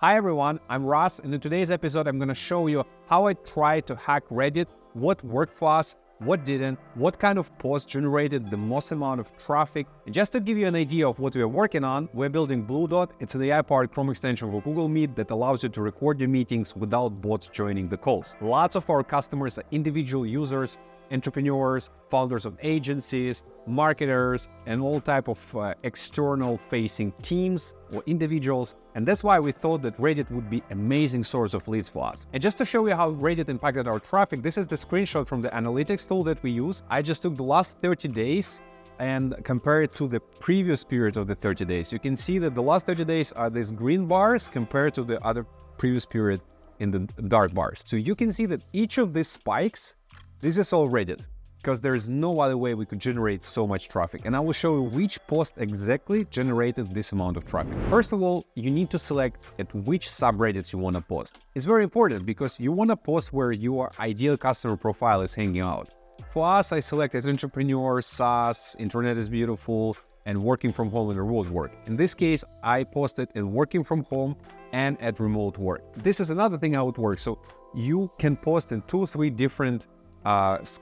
Hi everyone, I'm Ross, and in today's episode I'm going to show you how I tried to hack Reddit, what worked for us, what didn't, what kind of post generated the most amount of traffic. And just to give you an idea of what we are working on, we're building Blue Dot. It's an AI-powered Chrome extension for Google Meet that allows you to record your meetings without bots joining the calls. Lots of our customers are individual users, entrepreneurs, founders of agencies, marketers, and all type of external-facing teams or individuals. And that's why we thought that Reddit would be an amazing source of leads for us. And just to show you how Reddit impacted our traffic, this is the screenshot from the analytics tool that we use. I just took the last 30 days and compare it to the previous period of the 30 days. You can see that the last 30 days are these green bars compared to the other previous period in the dark bars. So you can see that each of these spikes, this is all Reddit, because there is no other way we could generate so much traffic. And I will show you which post exactly generated this amount of traffic. First of all, you need to select at which subreddits you want to post. It's very important because you want to post where your ideal customer profile is hanging out. For us, I selected entrepreneur, SaaS, internet is beautiful, and working from home and remote work. In this case, I posted in working from home and at remote work. This is another thing how it works. So you can post in 2-3 different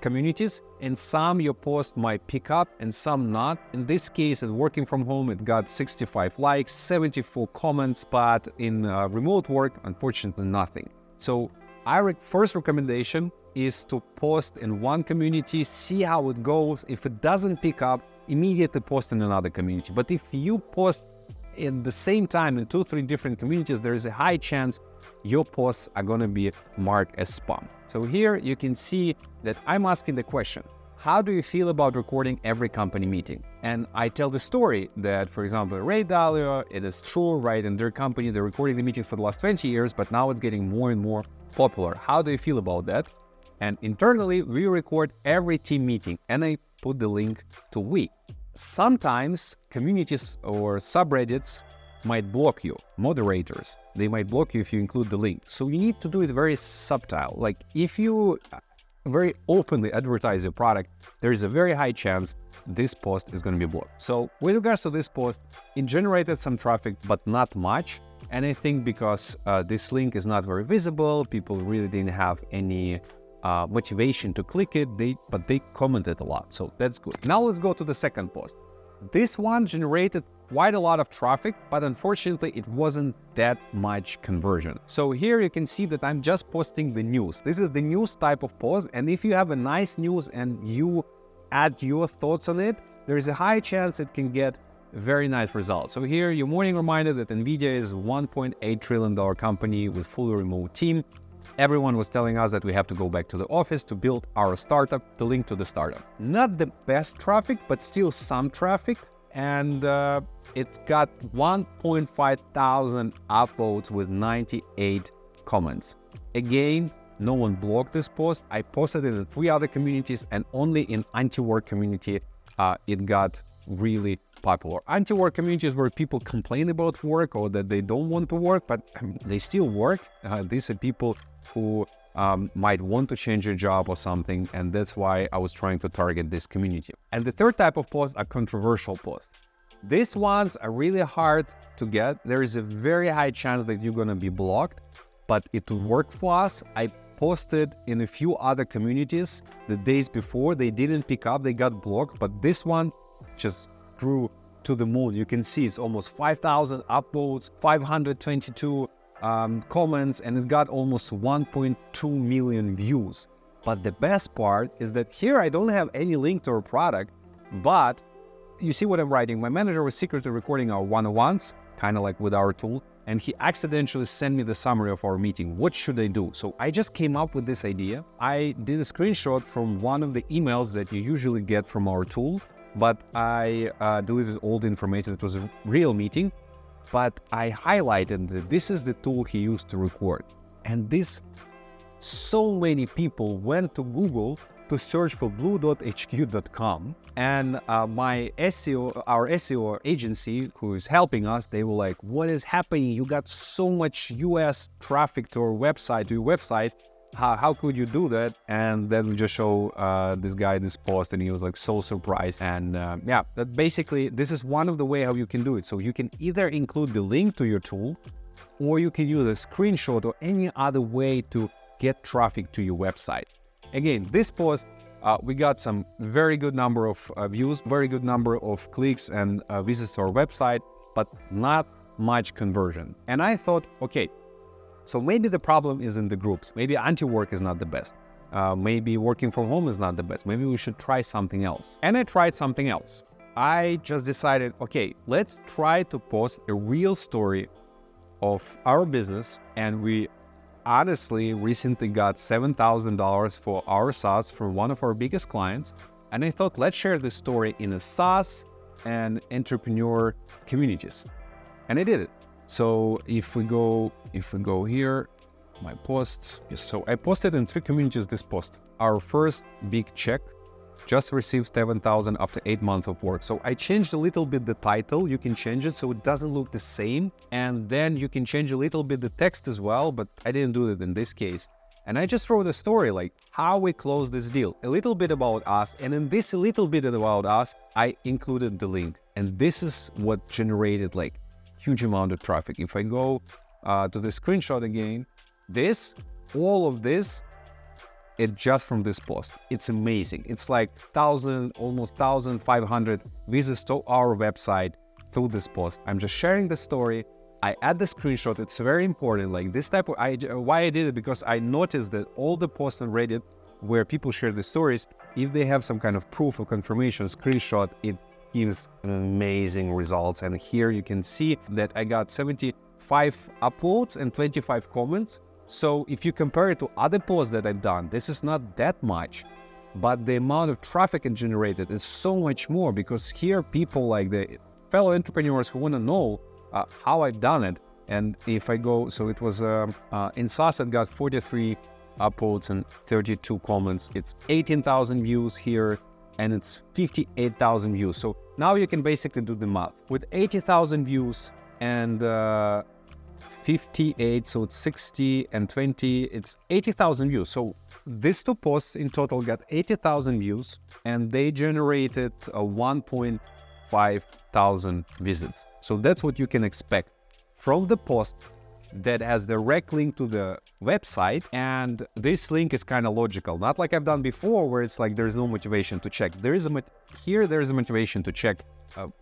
communities, and some your post might pick up and some not. In this case, in working from home, it got 65 likes, 74 comments, but in remote work, unfortunately, nothing. So our first recommendation is to post in one community, see how it goes. If it doesn't pick up, immediately post in another community. But if you post in the same time in 2-3 different communities, there is a high chance your posts are going to be marked as spam. So here you can see that I'm asking the question, how do you feel about recording every company meeting? And I tell the story that, for example, Ray Dalio, it is true, right? In their company, they're recording the meetings for the last 20 years, but now it's getting more and more popular. How do you feel about that? And internally, we record every team meeting, and I put the link to we. Sometimes communities or subreddits might block you, moderators. They might block you if you include the link. So you need to do it very subtle. Like if you very openly advertise your product, there is a very high chance this post is going to be blocked. So with regards to this post, it generated some traffic, but not much. And I think because this link is not very visible, people really didn't have any motivation to click it, but they commented a lot. So that's good. Now let's go to the second post. This one generated quite a lot of traffic, but unfortunately it wasn't that much conversion. So here you can see that I'm just posting the news. This is the news type of post, and if you have a nice news and you add your thoughts on it, there is a high chance it can get very nice results. So here your morning reminder that NVIDIA is a $1.8 trillion company with fully remote team. Everyone was telling us that we have to go back to the office to build our startup, the link to the startup. Not the best traffic, but still some traffic. And it's got 1.5 thousand upvotes with 98 comments. Again, no one blocked this post. I posted it in 3 other communities, and only in anti-work community, it got really popular. Anti-work communities where people complain about work or that they don't want to work, but they still work. These are people who might want to change their job or something, and that's why I was trying to target this community. And the third type of post are controversial posts. These ones are really hard to get. There is a very high chance that you're going to be blocked, but it worked for us. I posted in a few other communities the days before. They didn't pick up, they got blocked, but this one just grew to the moon. You can see it's almost 5,000 upvotes, 522 comments, and it got almost 1.2 million views. But the best part is that here I don't have any link to our product, but you see what I'm writing. My manager was secretly recording our one-on-ones, kind of like with our tool, and he accidentally sent me the summary of our meeting. What should I do? So I just came up with this idea. I did a screenshot from one of the emails that you usually get from our tool, but I deleted all the information. It was a real meeting. But I highlighted that this is the tool he used to record. And so many people went to Google to search for blue.hq.com. And our SEO agency who is helping us, they were like, what is happening? You got so much US traffic to your website. How could you do that? And then we just show this guy this post, and he was like so surprised. And yeah, that basically this is one of the way how you can do it. So you can either include the link to your tool, or you can use a screenshot or any other way to get traffic to your website. Again, this post, we got some very good number of views, very good number of clicks and visits to our website, but not much conversion. And I thought, okay, so maybe the problem is in the groups. Maybe anti-work is not the best. Maybe working from home is not the best. Maybe we should try something else. And I tried something else. I just decided, okay, let's try to post a real story of our business. And we honestly recently got $7,000 for our SaaS from one of our biggest clients. And I thought, let's share this story in a SaaS and entrepreneur communities. And I did it. So if we go here, my posts. So I posted in 3 communities this post. Our first big check just received $7,000 after 8 months of work. So I changed a little bit the title. You can change it so it doesn't look the same. And then you can change a little bit the text as well, but I didn't do it in this case. And I just wrote a story like how we closed this deal, a little bit about us. And in this little bit about us, I included the link. And this is what generated like huge amount of traffic. If I go to the screenshot again, all of this, it's just from this post. It's amazing. It's like almost 1,500 visits to our website through this post. I'm just sharing the story. I add the screenshot. It's very important. Like this type of, why I did it, because I noticed that all the posts on Reddit where people share the stories, if they have some kind of proof or confirmation screenshot, it gives amazing results. And here you can see that I got 75 upvotes and 25 comments. So if you compare it to other posts that I've done, this is not that much, but the amount of traffic it generated is so much more, because here people like the fellow entrepreneurs who want to know how I've done it. And if I go, so it was in SaaS, it got 43 upvotes and 32 comments. It's 18,000 views here, and it's 58,000 views. So now you can basically do the math. With 80,000 views and 58, so it's 60 and 20, it's 80,000 views. So these 2 posts in total got 80,000 views, and they generated 1.5 thousand visits. So that's what you can expect from the post that has direct link to the website. And this link is kind of logical, not like I've done before where it's like there's no motivation to check. There is a motivation to check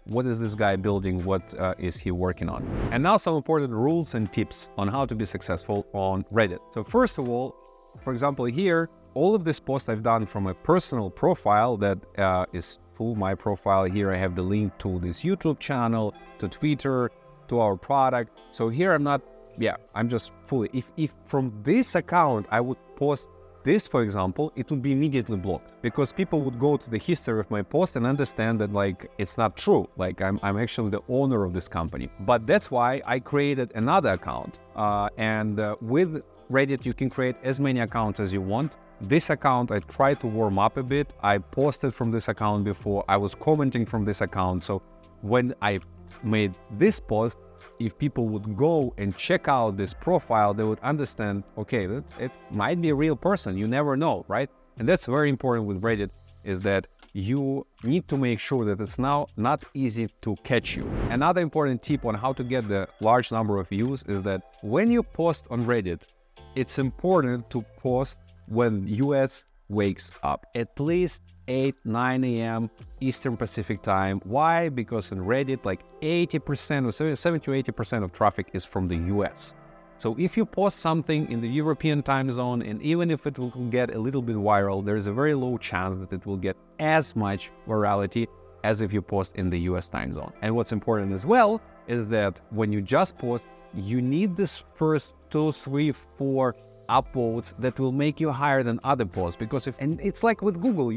what is this guy building, what is he working on. And now some important rules and tips on how to be successful on Reddit. So first of all, for example, here, all of this post I've done from a personal profile that is through my profile. Here I have the link to this YouTube channel, to Twitter, to our product. So here I'm just fully, if from this account I would post this, for example, it would be immediately blocked, because people would go to the history of my post and understand that like it's not true, like I'm actually the owner of this company. But that's why I created another account. With Reddit, you can create as many accounts as you want. This account, I tried to warm up a bit. I posted from this account before. I was commenting from this account. So when I made this post, if people would go and check out this profile, they would understand, okay, it might be a real person. You never know, right? And that's very important with Reddit, is that you need to make sure that it's now not easy to catch you. Another important tip on how to get the large number of views is that when you post on Reddit, it's important to post when US wakes up, at least 8-9 a.m. Eastern Pacific time. Why? Because in Reddit, like 80% or 70 to 80% of traffic is from the US. So if you post something in the European time zone, and even if it will get a little bit viral, there is a very low chance that it will get as much virality as if you post in the US time zone. And what's important as well is that when you just post, you need this first 2, 3, 4 upvotes that will make you higher than other posts. Because and it's like with Google,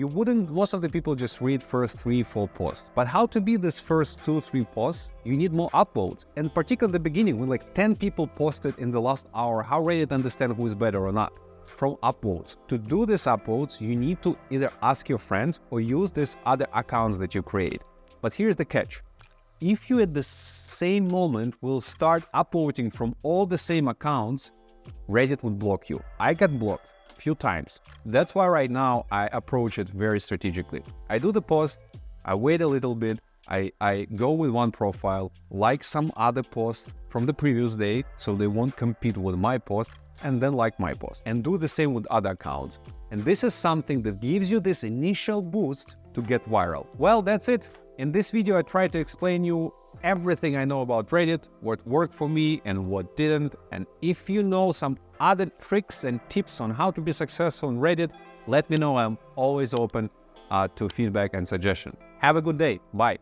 most of the people just read first 3, 4 posts. But how to be this first 2, 3 posts, you need more upvotes. And particularly at the beginning, when like 10 people posted in the last hour, how Reddit understand who is better or not? From upvotes. To do these upvotes, you need to either ask your friends or use these other accounts that you create. But here's the catch. If you at the same moment will start upvoting from all the same accounts, Reddit would block you. I got blocked a few times. That's why right now I approach it very strategically. I do the post, I wait a little bit, I go with one profile, like some other post from the previous day, so they won't compete with my post, and then like my post. And do the same with other accounts. And this is something that gives you this initial boost to get viral. Well, that's it. In this video, I try to explain you everything I know about Reddit, what worked for me and what didn't. And if you know some other tricks and tips on how to be successful in Reddit, let me know. I'm always open to feedback and suggestion. Have a good day. Bye.